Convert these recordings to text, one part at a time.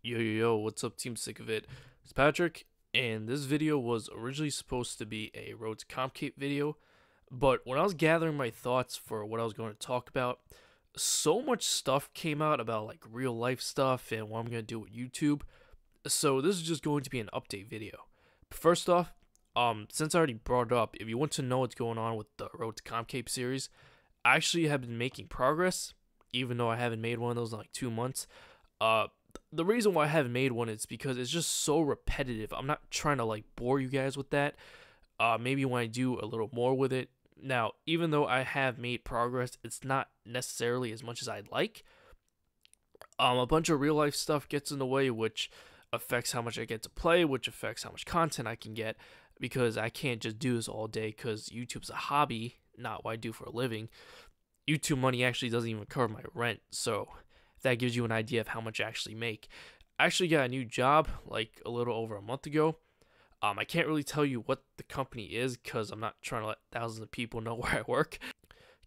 Yo, what's up, Team Sikovit? It's Patrick, and this video was originally supposed to be a Road to Comcape video, but when I was gathering my thoughts for what I was going to talk about, so much stuff came out about like real life stuff and what I'm going to do with YouTube, so this is just going to be an update video. But first off, since I already brought it up, if you want to know what's going on with the Road to Comcape series, I actually have been making progress, even though I haven't made one of those in like 2 months. The reason why I haven't made one is because it's just so repetitive. I'm not trying to like bore you guys with that. Maybe when I do a little more with it. Now, even though I have made progress, it's not necessarily as much as I'd like. A bunch of real life stuff gets in the way, which affects how much I get to play, which affects how much content I can get, because I can't just do this all day because YouTube's a hobby, not what I do for a living. YouTube money actually doesn't even cover my rent, so that gives you an idea of how much I actually make. I actually got a new job like a little over a month ago. I can't really tell you what the company is because I'm not trying to let thousands of people know where I work.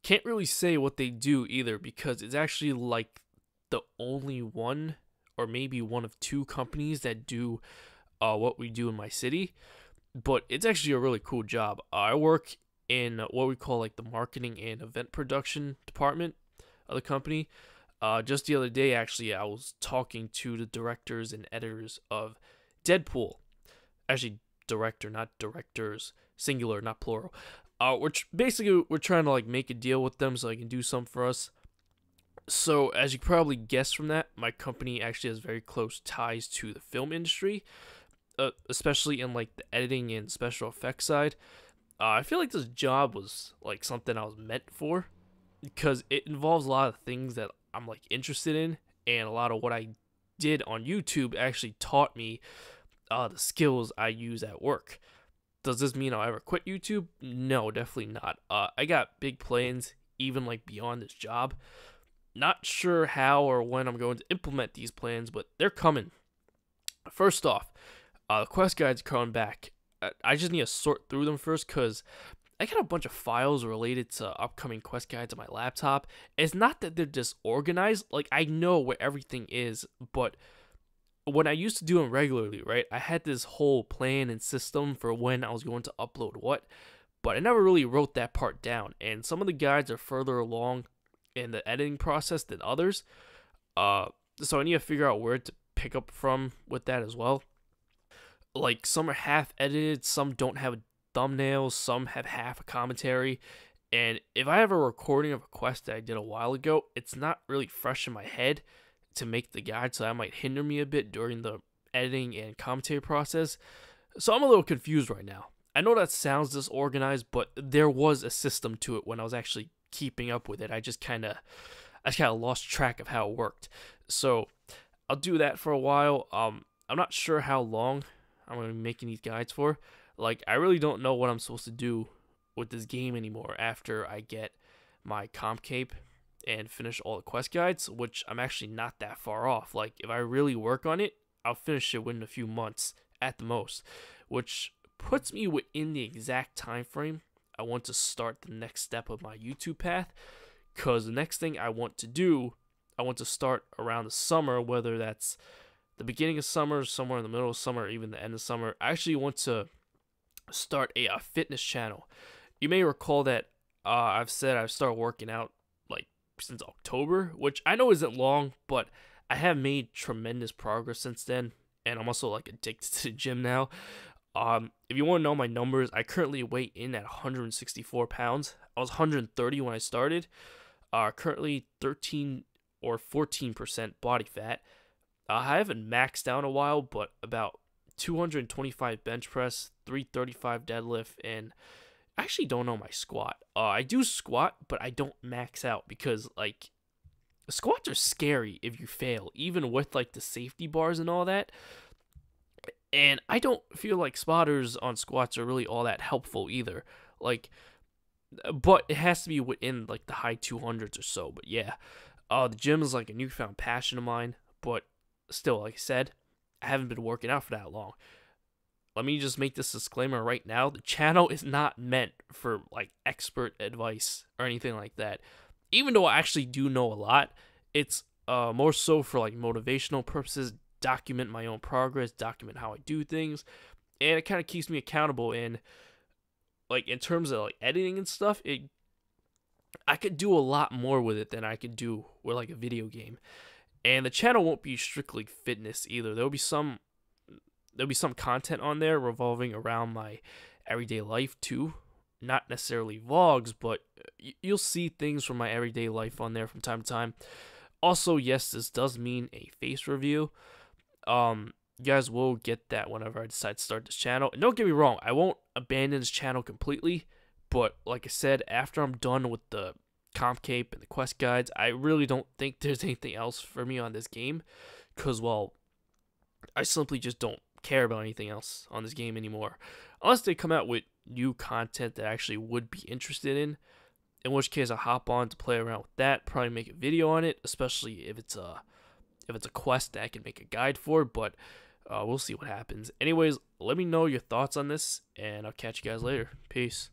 Can't really say what they do either because it's actually like the only one or maybe one of 2 companies that do what we do in my city. But it's actually a really cool job. I work in what we call like the marketing and event production department of the company. Just the other day, actually, I was talking to the directors and editors of Deadpool. Actually, director, not directors, singular, not plural. We're trying to like make a deal with them so they can do something for us. So, as you probably guess from that, my company actually has very close ties to the film industry, especially in like the editing and special effects side. I feel like this job was like something I was meant for because it involves a lot of things that I'm like interested in, and a lot of what I did on YouTube actually taught me the skills I use at work. Does this mean I'll ever quit YouTube? No, definitely not. I got big plans, even like beyond this job. Not sure how or when I'm going to implement these plans, but they're coming. First off, the quest guides are coming back. I just need to sort through them first because I got a bunch of files related to upcoming quest guides on my laptop. It's not that they're disorganized. Like, I know where everything is, but when I used to do them regularly, right, I had this whole plan and system for when I was going to upload what, but I never really wrote that part down. And some of the guides are further along in the editing process than others. So I need to figure out where to pick up from with that as well. Like, some are half edited, some don't have thumbnails, some have half a commentary, and if I have a recording of a quest that I did a while ago, it's not really fresh in my head to make the guide, so that might hinder me a bit during the editing and commentary process. So I'm a little confused right now. I know that sounds disorganized, but there was a system to it when I was actually keeping up with it. I just kind of lost track of how it worked. So I'll do that for a while. I'm not sure how long I'm going to be making these guides for. Like, I really don't know what I'm supposed to do with this game anymore after I get my Comcape and finish all the quest guides, which I'm actually not that far off. Like, if I really work on it, I'll finish it within a few months at the most, which puts me within the exact time frame I want to start the next step of my YouTube path, because the next thing I want to do, I want to start around the summer, whether that's the beginning of summer, somewhere in the middle of summer, or even the end of summer. I actually want to start a fitness channel. You may recall that I've said I've started working out like since October, which I know isn't long, but I have made tremendous progress since then, and I'm also like addicted to the gym now. If you want to know my numbers, I currently weigh in at 164 pounds. I was 130 when I started. Currently 13 or 14% body fat. I haven't maxed out in a while, but about 225 bench press, 335 deadlift, and I actually don't know my squat. I do squat, but I don't max out because like squats are scary if you fail, even with like the safety bars and all that. And I don't feel like spotters on squats are really all that helpful either. Like, but it has to be within like the high 200s or so. But yeah, the gym is like a newfound passion of mine, but still, like I said, I haven't been working out for that long. Let me just make this disclaimer right now. The channel is not meant for like expert advice or anything like that. Even though I actually do know a lot, it's more so for like motivational purposes, document my own progress, document how I do things, and it kind of keeps me accountable. And like in terms of like editing and stuff, I could do a lot more with it than I could do with like a video game. And the channel won't be strictly fitness either. There'll be some content on there revolving around my everyday life too. Not necessarily vlogs, but you'll see things from my everyday life on there from time to time. Also, yes, this does mean a face review. You guys will get that whenever I decide to start this channel. And don't get me wrong, I won't abandon this channel completely. But like I said, after I'm done with the comp cape and the quest guides, I really don't think there's anything else for me on this game. Because, well, I simply just don't care about anything else on this game anymore. Unless they come out with new content that I actually would be interested in which case I'll hop on to play around with that, probably make a video on it, especially if it's a quest that I can make a guide for, but we'll see what happens. Anyways, let me know your thoughts on this, and I'll catch you guys later. Peace.